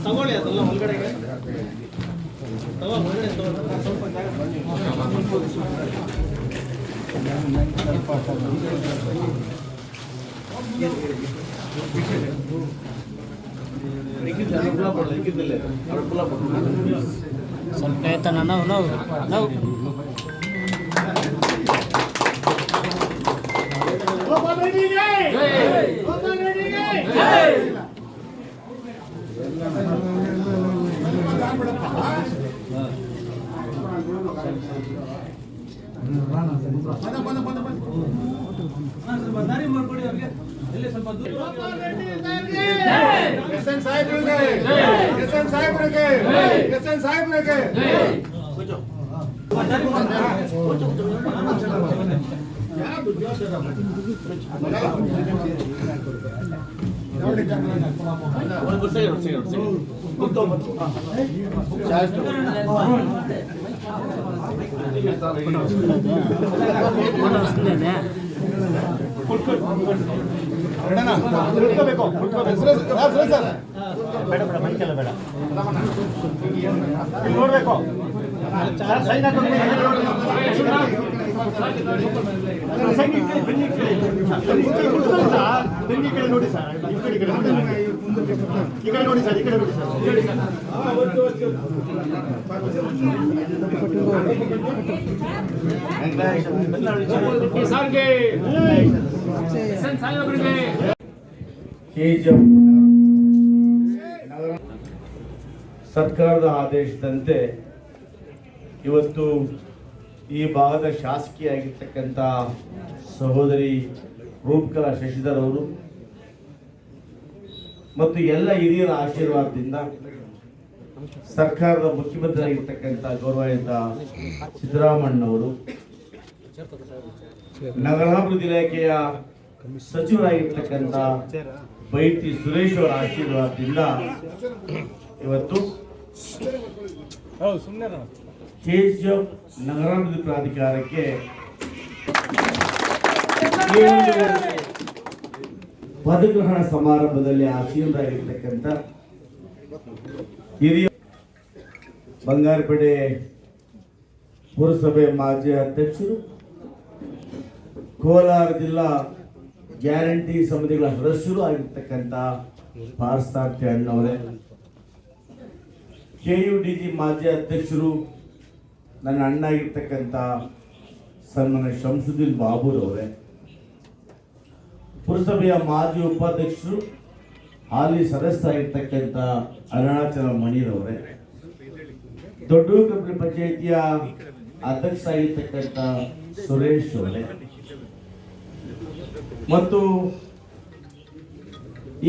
ತಗೊಳ್ಳಿ ಅದೆಲ್ಲ ಒಳಗಡೆಗೆ ಸ್ವಲ್ಪ ಆಯ್ತಾನ ನಾವು ನೋಡ್ಬೇಕು ಬೆನ್ನಿ ಕಡೆ ನೋಡಿ ಸರ್, ಈ ಕಡೆ ನೋಡಿ ಸರ್, ಈ ಕಡೆ ನೋಡಿ ಸರ್. ಸರ್ಕಾರದ ಆದೇಶದಂತೆ ಇವತ್ತು ಈ ಭಾಗದ ಶಾಸಕಿಯಾಗಿರ್ತಕ್ಕಂಥ ಸಹೋದರಿ ರೂಪಕಲಾ ಶಶಿಧರ್ ಅವರು ಮತ್ತು ಎಲ್ಲ ಹಿರಿಯರ ಆಶೀರ್ವಾದದಿಂದ ಸರ್ಕಾರದ ಮುಖ್ಯಮಂತ್ರಿಯಾಗಿರ್ತಕ್ಕಂಥ ಗೌರವಾನ್ವಿತ ಸಿದ್ದರಾಮಣ್ಣವರು, ನಗರಾಭಿವೃದ್ಧಿ ಇಲಾಖೆಯ ಸಚಿವರಾಗಿರ್ತಕ್ಕಂಥ ಬೈಟಿ ಸುರೇಶ್ ಅವರ ಆಶೀರ್ವಾದದಿಂದ ಇವತ್ತು ಕೆಜಿಎಫ್ ನಗರಾಭಿವೃದ್ಧಿ ಪ್ರಾಧಿಕಾರಕ್ಕೆ ಪದಗ್ರಹಣ ಸಮಾರಂಭದಲ್ಲಿ ಆಸೀನರಾಗಿರ್ತಕ್ಕಂಥ ಹಿರಿಯ ಬಂಗಾರಪೇಟೆ ಪುರಸಭೆ ಮಾಜಿ ಅಧ್ಯಕ್ಷರು, ಕೋಲಾರ ಜಿಲ್ಲಾ ಗ್ಯಾರಂಟಿ ಸಮಿತಿಗಳ ಸದಸ್ಯರು ಆಗಿರ್ತಕ್ಕಂಥ ಪಾರ್ಸಾರ್ಥಿ ಅಣ್ಣವರೇ, KUDG ಮಾಜಿ ಅಧ್ಯಕ್ಷರು, ನನ್ನ ಅಣ್ಣ ಆಗಿರ್ತಕ್ಕಂಥ ಸನ್ಮಾನ್ಯ ಶಂಸುದ್ದೀನ್ ಬಾಬುರವರೇ, ಪುರಸಭೆಯ ಮಾಜಿ ಉಪಾಧ್ಯಕ್ಷರು, ಹಾಲಿ ಸದಸ್ಯರಾಗಿರ್ತಕ್ಕಂಥ ಅರುಣಾಚಲ ಮಣಿರವರೇ, ದೊಡ್ಡ ಪಂಚಾಯಿತಿಯ ಅಧ್ಯಕ್ಷರಾಗಿರ್ತಕ್ಕಂಥ ಸುರೇಶ್ ಅವರೇ ಮತ್ತು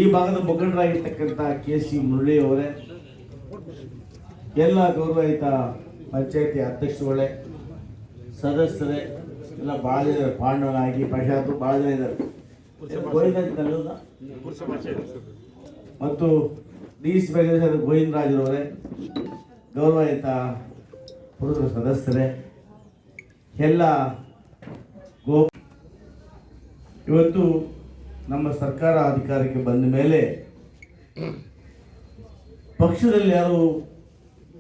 ಈ ಭಾಗದ ಮುಖಂಡರಾಗಿರ್ತಕ್ಕಂಥ KC ಮುರಳಿ ಅವರೇ, ಎಲ್ಲ ಗೌರವಯುತ ಪಂಚಾಯತಿ ಅಧ್ಯಕ್ಷರುಗಳೇ, ಸದಸ್ಯರೇ, ಎಲ್ಲ ಭಾಳ ಜನ ಪಾಂಡವನಾಗಿ ಪ್ರಶಾಂತ್ ಭಾಳ ಜನ ಇದ್ದಾರೆ, ಮತ್ತು DC ಗೋವಿಂದರಾಜರವರೇ, ಗೌರವಯುತ ಪುರಸಭೆ ಸದಸ್ಯರೇ, ಎಲ್ಲ ಇವತ್ತು ನಮ್ಮ ಸರ್ಕಾರ ಅಧಿಕಾರಕ್ಕೆ ಬಂದ ಮೇಲೆ ಪಕ್ಷದಲ್ಲಿ ಯಾರು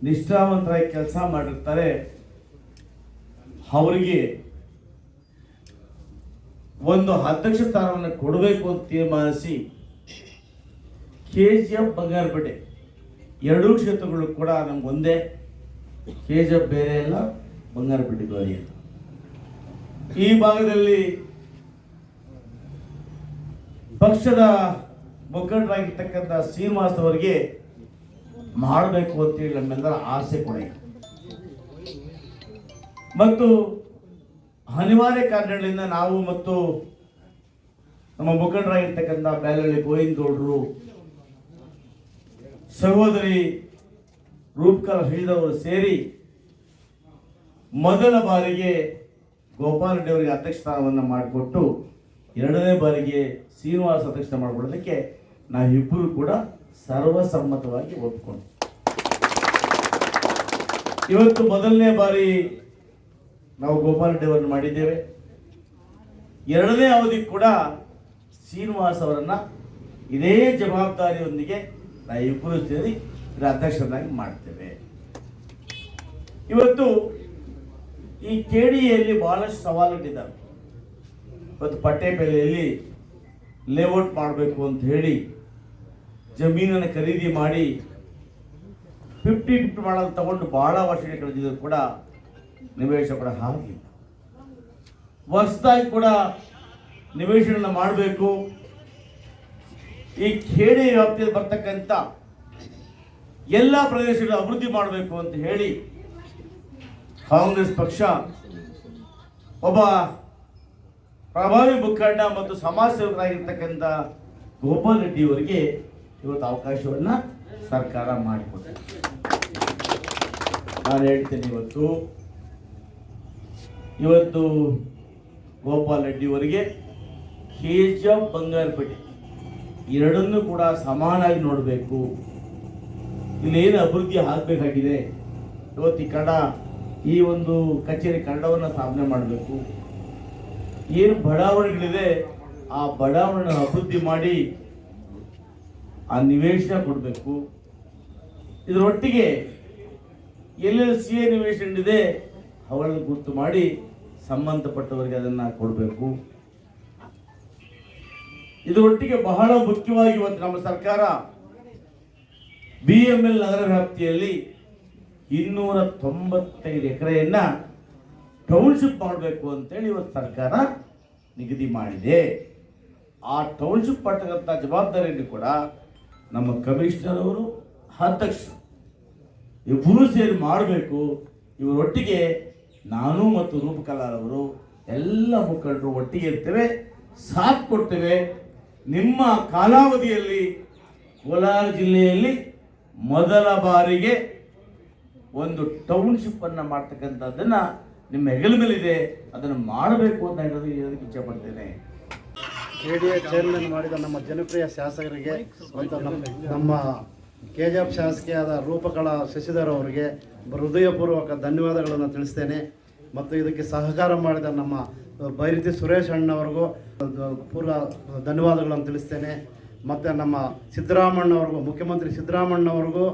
ನಿಷ್ಠಾವಂತರಾಗಿ ಕೆಲಸ ಮಾಡಿರ್ತಾರೆ ಅವರಿಗೆ ಒಂದು ಅಧ್ಯಕ್ಷ ಸ್ಥಾನವನ್ನು ಕೊಡಬೇಕು ಅಂತ ತೀರ್ಮಾನಿಸಿ KGF ಬಂಗಾರಪೇಟೆ ಎರಡೂ ಕ್ಷೇತ್ರಗಳು ಕೂಡ ನಮ್ಗೆ ಒಂದೇ, KGF ಬೇರೆ ಇಲ್ಲ, ಬಂಗಾರಪೇಟೆ ಬೇರೆ ಇಲ್ಲ. ಈ ಭಾಗದಲ್ಲಿ ಪಕ್ಷದ ಮುಖಂಡರಾಗಿರ್ತಕ್ಕಂಥ ಶ್ರೀನಿವಾಸ್ ಅವರಿಗೆ ಮಾಡಬೇಕು ಅಂತೇಳಿ ನಮ್ಮೆಲ್ಲರ ಆಸೆ ಕೂಡ ಇದೆ. ಮತ್ತು ಅನಿವಾರ್ಯ ಕಾರಣಗಳಿಂದ ನಾವು ಮತ್ತು ನಮ್ಮ ಮುಖಂಡರಾಗಿರ್ತಕ್ಕಂಥ ಬ್ಯಾಲಹಳ್ಳಿ ಗೋವಿಂದಗೌಡರು, ಸಹೋದರಿ ರೂಪಕಲಾ ಶ್ರೀಧರ್ ಸೇರಿ ಮೊದಲ ಬಾರಿಗೆ ಗೋಪಾಲ್ ರೆಡ್ಡಿ ಅವರಿಗೆ ಅಧ್ಯಕ್ಷ ಸ್ಥಾನವನ್ನು ಮಾಡಿಕೊಟ್ಟು ಎರಡನೇ ಬಾರಿಗೆ ಶ್ರೀನಿವಾಸ್ ಅಧ್ಯಕ್ಷ ಮಾಡಿಕೊಡೋದಕ್ಕೆ ನಾವಿಬ್ಬರು ಕೂಡ ಸರ್ವಸಮ್ಮತವಾಗಿ ಒಪ್ಪಿಕೊಂಡು ಇವತ್ತು ಮೊದಲನೇ ಬಾರಿ ನಾವು ಗೋಪಾಲ್ ರೆಡ್ಡಿ ಅವರನ್ನು ಮಾಡಿದ್ದೇವೆ. ಎರಡನೇ ಅವಧಿ ಕೂಡ ಶ್ರೀನಿವಾಸ್ ಅವರನ್ನ ಇದೇ ಜವಾಬ್ದಾರಿಯೊಂದಿಗೆ ನಾವಿಬ್ಬರು ಸೇರಿ ಅಧ್ಯಕ್ಷರನ್ನಾಗಿ ಮಾಡ್ತೇವೆ. ಇವತ್ತು ಈ ಕೆಡಿಯಲ್ಲಿ ಬಹಳಷ್ಟು ಸವಾಲುಗಳಿದ್ದಾವೆ. ಇವತ್ತು ಪಟ್ಟೆಪೆಲೆಯಲ್ಲಿ ಲೇಔಟ್ ಮಾಡಬೇಕು ಅಂತ ಹೇಳಿ ಜಮೀನನ್ನು ಖರೀದಿ ಮಾಡಿ 50-50 ಮಾಡಲು ತಗೊಂಡು ಬಹಳ ವರ್ಷಗಳು ಕಳೆದಿದ್ರು ಕೂಡ ನಿವೇಶನ ಕೂಡ ಆಗಿಲ್ಲ. ಹೊಸದಾಗಿ ಕೂಡ ನಿವೇಶನ ಮಾಡಬೇಕು. ಈ ಖೇಡಿ ವ್ಯಾಪ್ತಿಯಲ್ಲಿ ಬರ್ತಕ್ಕಂಥ ಎಲ್ಲ ಪ್ರದೇಶಗಳ ಅಭಿವೃದ್ಧಿ ಮಾಡಬೇಕು ಅಂತ ಹೇಳಿ ಕಾಂಗ್ರೆಸ್ ಪಕ್ಷ ಒಬ್ಬ ಪ್ರಭಾವಿ ಮುಖಂಡ ಮತ್ತು ಸಮಾಜ ಸೇವಕರಾಗಿರ್ತಕ್ಕಂಥ ಗೋಪಾಲ್ ರೆಡ್ಡಿ ಅವರಿಗೆ ಇವತ್ತು ಅವಕಾಶವನ್ನ ಸರ್ಕಾರ ಮಾಡಿಕೊಟ್ಟಿದೆ. ನಾನು ಹೇಳ್ತೇನೆ, ಇವತ್ತು ಗೋಪಾಲ್ ರೆಡ್ಡಿ ಅವರಿಗೆ ಕೆಜಿಎಫ್ ಬಂಗಾರಪೇಟೆ ಎರಡನ್ನೂ ಕೂಡ ಸಮಾನಾಗಿ ನೋಡಬೇಕು. ಇಲ್ಲೇನು ಅಭಿವೃದ್ಧಿ ಆಗಬೇಕಾಗಿದೆ. ಇವತ್ತು ಈ ಒಂದು ಕಚೇರಿ ಕನ್ನಡವನ್ನು ಸ್ಥಾಪನೆ ಮಾಡಬೇಕು. ಏನು ಬಡಾವಣೆಗಳಿದೆ ಆ ಬಡಾವಣೆ ಅಭಿವೃದ್ಧಿ ಮಾಡಿ ಆ ನಿವೇಶನ ಕೊಡಬೇಕು. ಇದರೊಟ್ಟಿಗೆ ಎಲ್ಲೆಲ್ಲಿ CA ನಿವೇಶನ ಇದೆ ಅವುಗಳನ್ನು ಗುರುತು ಮಾಡಿ ಸಂಬಂಧಪಟ್ಟವರಿಗೆ ಅದನ್ನು ಕೊಡಬೇಕು. ಇದರೊಟ್ಟಿಗೆ ಬಹಳ ಮುಖ್ಯವಾಗಿ ಇವತ್ತು ನಮ್ಮ ಸರ್ಕಾರ BML ನಗರ ವ್ಯಾಪ್ತಿಯಲ್ಲಿ 295 ಎಕರೆಯನ್ನ ಟೌನ್ಶಿಪ್ ಮಾಡಬೇಕು ಅಂತೇಳಿ ಇವತ್ತು ಸರ್ಕಾರ ನಿಗದಿ ಮಾಡಿದೆ. ಆ ಟೌನ್ಶಿಪ್ ಪಟ್ಟಂತ ಜವಾಬ್ದಾರಿಯನ್ನು ಕೂಡ ನಮ್ಮ ಕಮಿಷನರ್ ಅವರು, ಅಧ್ಯಕ್ಷರು ಇಬ್ಬರೂ ಸೇರಿ ಮಾಡಬೇಕು. ಇವರೊಟ್ಟಿಗೆ ನಾನು ಮತ್ತು ರೂಪಕಲಾ ಅವರು ಎಲ್ಲ ಮುಖಂಡರು ಒಟ್ಟಿಗೆ ಇರ್ತೇವೆ, ಸಾಥ್ ಕೊಡ್ತೇವೆ. ನಿಮ್ಮ ಕಾಲಾವಧಿಯಲ್ಲಿ ಕೋಲಾರ ಜಿಲ್ಲೆಯಲ್ಲಿ ಮೊದಲ ಬಾರಿಗೆ ಒಂದು ಟೌನ್ಶಿಪ್ ಅನ್ನ ಮಾಡ್ತಕ್ಕಂಥದ್ದನ್ನ ನಿಮ್ಮ ಹೆಗಲ ಮೇಲಿದೆ, ಅದನ್ನು ಮಾಡಬೇಕು ಅಂತ ಹೇಳೋದಕ್ಕೆ ಇಚ್ಛೆ ಪಡ್ತೇನೆ. KDA ಚೇರ್ಮನ್ ಮಾಡಿದ ನಮ್ಮ ಜನಪ್ರಿಯ ಶಾಸಕರಿಗೆ ಮತ್ತು ನಮ್ಮ KGF ಶಾಸಕಿಯಾದ ರೂಪಕಲಾ ಶಶಿಧರ್ ಅವರಿಗೆ ಹೃದಯಪೂರ್ವಕ ಧನ್ಯವಾದಗಳನ್ನು ತಿಳಿಸ್ತೇನೆ. ಮತ್ತು ಇದಕ್ಕೆ ಸಹಕಾರ ಮಾಡಿದ ನಮ್ಮ ಬೈರತಿ ಸುರೇಶ್ ಅಣ್ಣವ್ರಿಗೂ ಪೂರ್ವ ಧನ್ಯವಾದಗಳನ್ನು ತಿಳಿಸ್ತೇನೆ. ಮತ್ತು ನಮ್ಮ ಸಿದ್ದರಾಮಣ್ಣವ್ರಿಗೂ, ಮುಖ್ಯಮಂತ್ರಿ ಸಿದ್ದರಾಮಣ್ಣವ್ರಿಗೂ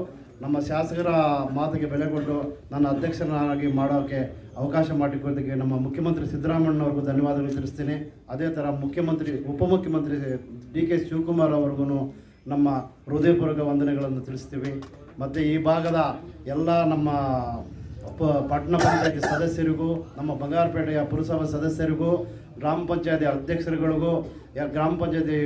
ನಮ್ಮ ಶಾಸಕರ ಮಾತಿಗೆ ಬೆಲೆ ಕೊಟ್ಟು ನನ್ನ ಅಧ್ಯಕ್ಷನಾಗಿ ಮಾಡೋಕ್ಕೆ ಅವಕಾಶ ಮಾಡಿಕೊಡೋದಕ್ಕೆ ನಮ್ಮ ಮುಖ್ಯಮಂತ್ರಿ ಸಿದ್ದರಾಮಣ್ಣವ್ರಿಗೂ ಧನ್ಯವಾದಗಳು ತಿಳಿಸ್ತೇನೆ. ಅದೇ ಥರ ಉಪಮುಖ್ಯಮಂತ್ರಿ DK ಶಿವಕುಮಾರ್ ಅವ್ರಿಗೂ ನಮ್ಮ ಹೃದಯಪೂರ್ವಕ ವಂದನೆಗಳನ್ನು ತಿಳಿಸ್ತೀವಿ. ಮತ್ತು ಈ ಭಾಗದ ಎಲ್ಲ ನಮ್ಮ ಪಟ್ಟಣ ಪಂಚಾಯತಿ ಸದಸ್ಯರಿಗೂ, ನಮ್ಮ ಬಂಗಾರಪೇಟೆಯ ಪುರಸಭಾ ಸದಸ್ಯರಿಗೂ, ಗ್ರಾಮ ಪಂಚಾಯತಿ ಅಧ್ಯಕ್ಷರುಗಳಿಗೂ, ಗ್ರಾಮ ಪಂಚಾಯತಿ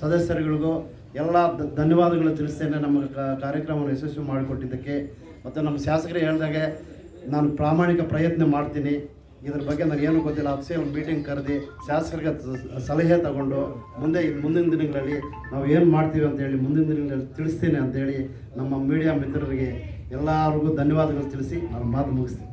ಸದಸ್ಯರುಗಳಿಗೂ ಎಲ್ಲ ಧನ್ಯವಾದಗಳು ತಿಳಿಸ್ತೇನೆ ನಮ್ಮ ಕಾರ್ಯಕ್ರಮವನ್ನು ಯಶಸ್ವಿ ಮಾಡಿಕೊಟ್ಟಿದ್ದಕ್ಕೆ. ಮತ್ತು ನಮ್ಮ ಶಾಸಕರು ಹೇಳಿದಾಗೆ ನಾನು ಪ್ರಾಮಾಣಿಕ ಪ್ರಯತ್ನ ಮಾಡ್ತೀನಿ. ಇದ್ರ ಬಗ್ಗೆ ನನಗೇನು ಗೊತ್ತಿಲ್ಲ, ಅಫ್ಸಿಯಲ್ ಮೀಟಿಂಗ್ ಕರೆದು ಶಾಸಕರಿಗೆ ಸಲಹೆ ತಗೊಂಡು ಮುಂದಿನ ದಿನಗಳಲ್ಲಿ ನಾವು ಏನು ಮಾಡ್ತೀವಿ ಅಂತೇಳಿ ಮುಂದಿನ ದಿನಗಳಲ್ಲಿ ತಿಳಿಸ್ತೀನಿ ಅಂತೇಳಿ ನಮ್ಮ ಮೀಡಿಯಾ ಮಿತ್ರರಿಗೆ ಎಲ್ಲರಿಗೂ ಧನ್ಯವಾದಗಳು ತಿಳಿಸಿ ನಾನು ಮಾತು ಮುಗಿಸ್ತೀನಿ.